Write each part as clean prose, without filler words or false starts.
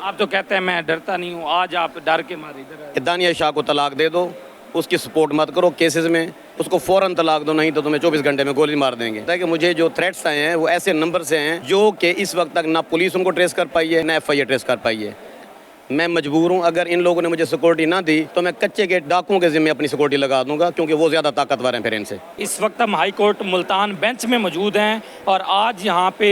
आप तो कहते हैं मैं डरता नहीं हूँ, आज आप डर के मारे इधर आए। कि दानिया शाह को तलाक दे दो, उसकी सपोर्ट मत करो केसेस में, उसको फ़ौरन तलाक दो, नहीं तो तुम्हें 24 घंटे में गोली मार देंगे। कि मुझे जो थ्रेट्स आए हैं वो ऐसे नंबर से हैं जो कि इस वक्त तक ना पुलिस उनको ट्रेस कर पाई है, ना FIA ट्रेस कर पाई है। मैं मजबूर हूँ, अगर इन लोगों ने मुझे सिक्योरिटी ना दी तो मैं कच्चे के डाकुओं के ज़िम्मे अपनी सिक्योरिटी लगा दूंगा, क्योंकि वो ज़्यादा ताकतवर हैं फिर इनसे। इस वक्त हम हाई कोर्ट मुल्तान बेंच में मौजूद हैं और आज यहाँ पे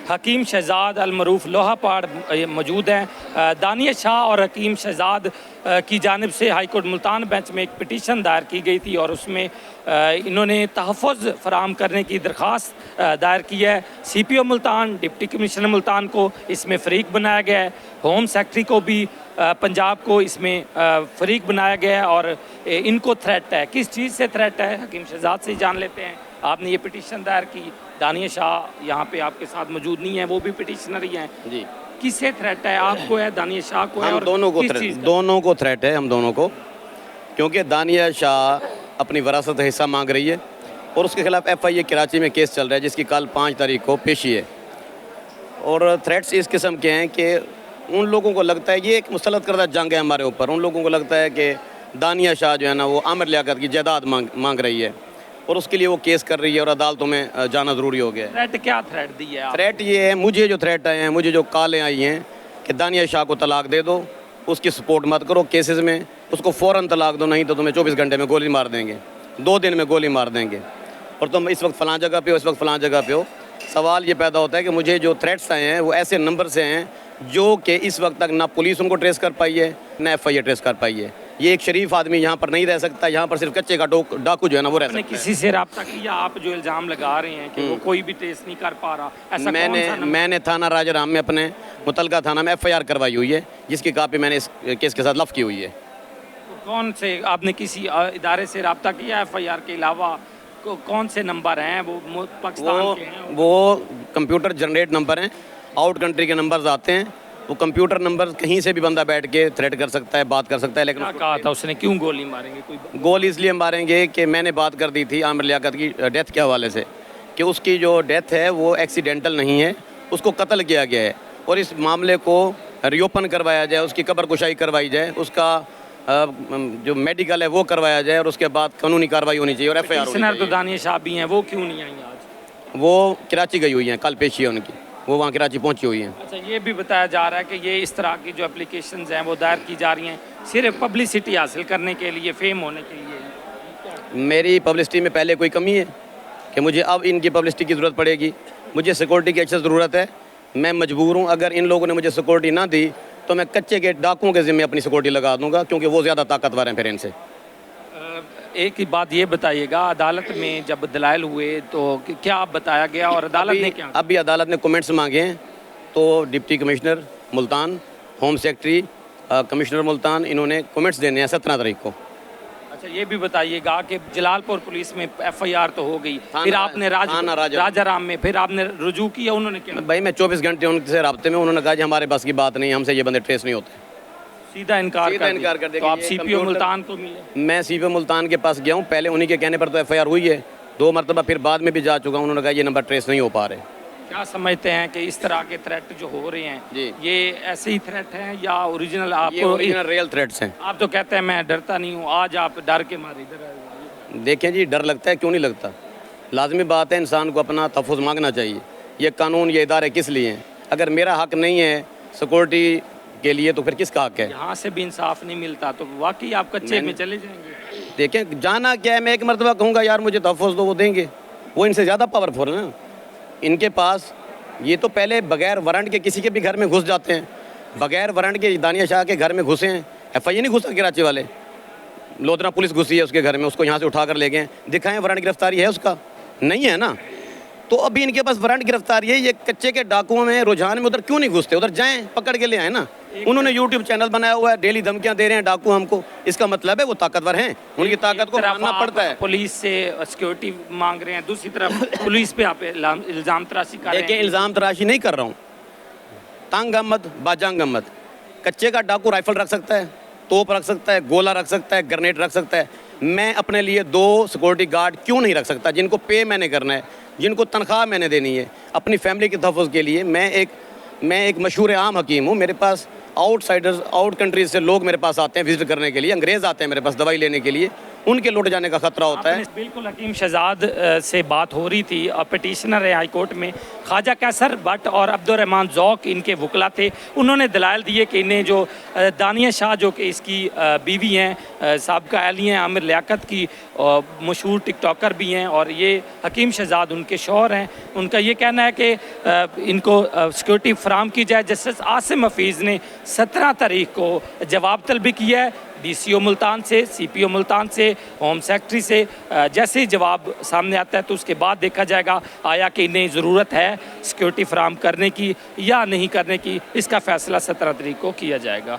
हकीम शहजाद अलमरूफ लोहापाड़ मौजूद हैं। दानिया शाह और हकीम शहजाद की जानिब से हाई कोर्ट मुल्तान बेंच में एक पिटीशन दायर की गई थी और उसमें इन्होंने तहफ़्फ़ुज़ फराहम करने की दरख्वास्त दायर की है। CPO Multan, deputy commissioner Multan को इसमें फ़रीक बनाया गया है, होम सेक्रेटरी को भी पंजाब को इसमें फ़रीक बनाया गया है और इनको थ्रेट है। किस चीज़ से थ्रेट है हकीम शहजाद से जान लेते हैं। आपने ये पिटीशन दायर की, दानिया शाह यहाँ पे आपके साथ मौजूद नहीं है, वो भी पिटीशनर ही हैं जी। किससे थ्रेट है? आपको है, दानिया शाह को है? हम और दोनों को किस चीज़ का? दोनों को थ्रेट है, हम दोनों को, क्योंकि दानिया शाह अपनी वरासत हिस्सा मांग रही है और उसके खिलाफ FIA कराची में केस चल रहा है जिसकी कल 5 तारीख को पेशी है। और थ्रेट्स इस किस्म के हैं कि उन लोगों को लगता है ये एक मुसलत करदा जंग है हमारे ऊपर। उन लोगों को लगता है कि दानिया शाह जो है ना वो आमिर लियाकत की जायदाद मांग रही है और उसके लिए वो केस कर रही है और अदालतों में जाना ज़रूरी हो गया है। थ्रेट क्या थ्रेट दी है? थ्रेट ये है, मुझे जो थ्रेट आए हैं, मुझे जो कॉलें आई हैं कि दानिया शाह को तलाक दे दो, उसकी सपोर्ट मत करो केसेस में, उसको फ़ौरन तलाक दो, नहीं तो तुम्हें 24 घंटे में गोली मार देंगे, 2 दिन में गोली मार देंगे, और तुम इस वक्त फ़लाँ जगह पे हो, इस वक्त फ़लाँ जगह पे हो। सवाल ये पैदा होता है कि मुझे जो थ्रेट्स आए हैं वो ऐसे नंबर से हैं जो कि इस वक्त तक ना पुलिस उनको ट्रेस कर पाई है, ना FIA ट्रेस कर पाई है। ये एक शरीफ आदमी यहाँ पर नहीं रह सकता, यहाँ पर सिर्फ कच्चे का डाकू जो है ना वो रह सकता है। किसी से रब्ता किया? आप जो इल्ज़ाम लगा रहे हैं कि वो कोई भी ट्रेस नहीं कर पा रहा, ऐसा मैंने थाना राजाराम में अपने मुतलका थाना में FIR करवाई हुई है, जिसकी कापी मैंने इस केस के साथ लफ की हुई है। कौन से आपने किसी इदारे से रब्ता किया? FIR के अलावा कौन से नंबर हैं वो पाकिस्तान के हैं? वो कंप्यूटर जनरेट नंबर हैं, आउट कंट्री के नंबर्स आते हैं। वो कंप्यूटर नंबर कहीं से भी बंदा बैठ के थ्रेट कर सकता है, बात कर सकता है। लेकिन क्या कहा था उसने? क्यों गोली मारेंगे? कोई गोली इसलिए मारेंगे कि मैंने बात कर दी थी आमिर लियाकत की डेथ के हवाले से कि उसकी जो डेथ है वो एक्सीडेंटल नहीं है, उसको कत्ल किया गया है और इस मामले को रीओपन करवाया जाए, उसकी कब्र कुशाई करवाई जाए, उसका जो मेडिकल है वो करवाया जाए और उसके बाद कानूनी कार्रवाई होनी चाहिए और FIR। तो दानिया शाह भी हैं, वो क्यों नहीं आई आज? वो कराची गई हुई हैं, कल पेशी है उनकी, वो वहाँ कराची पहुँची हुई हैं। अच्छा, ये भी बताया जा रहा है कि ये इस तरह की जो एप्लीकेशंस हैं वो दायर की जा रही हैं सिर्फ पब्लिसिटी हासिल करने के लिए, फेम होने के लिए। मेरी पब्लिसिटी में पहले कोई कमी है कि मुझे अब इनकी पब्लिसिटी की ज़रूरत पड़ेगी? मुझे सिक्योरिटी की अच्छी ज़रूरत है, मैं मजबूर हूँ, अगर इन लोगों ने मुझे सिक्योरिटी ना दी तो मैं कच्चे के डाकुओं के ज़िम्मे अपनी सिक्योरिटी लगा दूंगा, क्योंकि वो ज़्यादा ताकतवर हैं फिर इनसे। एक ही बात ये बताइएगा, अदालत में जब दलाइल हुए तो क्या बताया गया और अदालत ने क्या? अभी अदालत ने कमेंट्स मांगे हैं, तो deputy commissioner Multan, home secretary, commissioner Multan, इन्होंने कमेंट्स देने हैं 17 तारीख को। अच्छा, ये भी बताइएगा कि जलालपुर पुलिस में FIR तो हो गई, फिर आपने राजाराम में फिर आपने रुजू किया, उन्होंने क्या? भाई मैं 24 घंटे उनसे राब्ते में, उन्होंने कहा जी हमारे बस की बात नहीं, हमसे ये बंदे ट्रेस नहीं होते। सीधा इनकार कर दिया। तो आप CPO मुल्तान को मिले? मैं CPO मुल्तान के पास गया हूँ, पहले उन्हीं के कहने पर तो FIR हुई है 2 मरतबा, फिर बाद में भी जा चुका हूँ, उन्होंने कहा ये नंबर ट्रेस नहीं हो पा रहे। क्या समझते हैं कि इस तरह के थ्रेट जो हो रहे हैं जी, ये ऐसे ही थ्रेट हैं या ओरिजिनल? ओरिजिनल रियल थ्रेट्स हैं। आप तो कहते हैं मैं डरता नहीं हूँ, आज आप डर के मारे इधर आए। देखें जी, डर लगता है, क्यों नहीं लगता? लाजमी बात है, इंसान को अपना तहफ़्फ़ुज़ मांगना चाहिए। ये कानून, ये इदारे किस लिए हैं? अगर मेरा हक नहीं है सिक्योरिटी के लिए तो फिर किसका हक है? यहाँ से भी इंसाफ नहीं मिलता तो वाकई आप कच्चे में चले जाएंगे। देखें, जाना क्या है, मैं एक मरतबा कहूँगा यार मुझे तहफ़्फ़ुज़ दो, वो देंगे। वो इनसे ज़्यादा पावरफुल है ना इनके पास। ये तो पहले बगैर वारंट के किसी के भी घर में घुस जाते हैं, बगैर वारंट के दानिया शाह के घर में घुसे हैं। FIA नहीं घुसा कराची वाले, लोधरा पुलिस घुसी है उसके घर में, उसको यहाँ से उठा कर ले गए। दिखाएं वारंट गिरफ्तारी है उसका? नहीं है ना। तो अभी इनके पास वारंट गिरफ्तारी है, ये कच्चे के डाकुओं में रुझान में उधर क्यों नहीं घुसते? उधर जाएं, पकड़ के ले आए ना। उन्होंने YouTube चैनल बनाया हुआ है, डेली धमकियां दे रहे हैं डाकू हमको, इसका मतलब है वो ताकतवर हैं, उनकी ताकत को मानना पड़ता है। पुलिस से सिक्योरिटी मांग रहे हैं, दूसरी तरफ पुलिस पे आप इल्ज़ाम तराशी कर रहे हैं। देखिए, इल्ज़ाम तराशी नहीं कर रहा हूँ, तांग अहमद, बाजांग अहमद, कच्चे का डाकू राइफल रख सकता है, तोप रख सकता है, गोला रख सकता है, ग्रेनेड रख सकता है। मैं अपने लिए 2 सिक्योरिटी गार्ड क्यों नहीं रख सकता, जिनको पे मैंने करना है, जिनको तनख्वाह मैंने देनी है अपनी फैमिली के तहफ़्फ़ुज़ के लिए? मैं एक मैं एक मशहूर आम हकीम हूँ, मेरे पास आउटसाइडर्स, आउट कंट्रीज से लोग मेरे पास आते हैं विजिट करने के लिए, अंग्रेज़ आते हैं मेरे पास दवाई लेने के लिए, उनके लौट जाने का खतरा होता है। बिल्कुल हकीम शहजाद से बात हो रही थी और पिटिशनर है हाई कोर्ट में ख्वाजा कैसर भट्ट और अब्दुर्रहमान ज़ौक इनके वकला थे। उन्होंने दलाइल दिए कि इन्हें जो दानिया शाह जो कि इसकी बीवी हैं, साबिका अहली हैं, आमिर लियाकत की मशहूर टिकटॉकर भी हैं और ये हकीम शहजाद उनके शौहर हैं। उनका ये कहना है कि इनको सिक्योरिटी फराम की जाए। जस्टिस आसिम हफीज़ ने 17 तारीख को जवाब तलबी किया है DCO मुल्तान से, CPO मुल्तान से, होम सेक्रेटरी से। जैसे ही जवाब सामने आता है तो उसके बाद देखा जाएगा आया कि इन्हें ज़रूरत है सिक्योरिटी फराम करने की या नहीं करने की। इसका फ़ैसला 17 तारीख को किया जाएगा।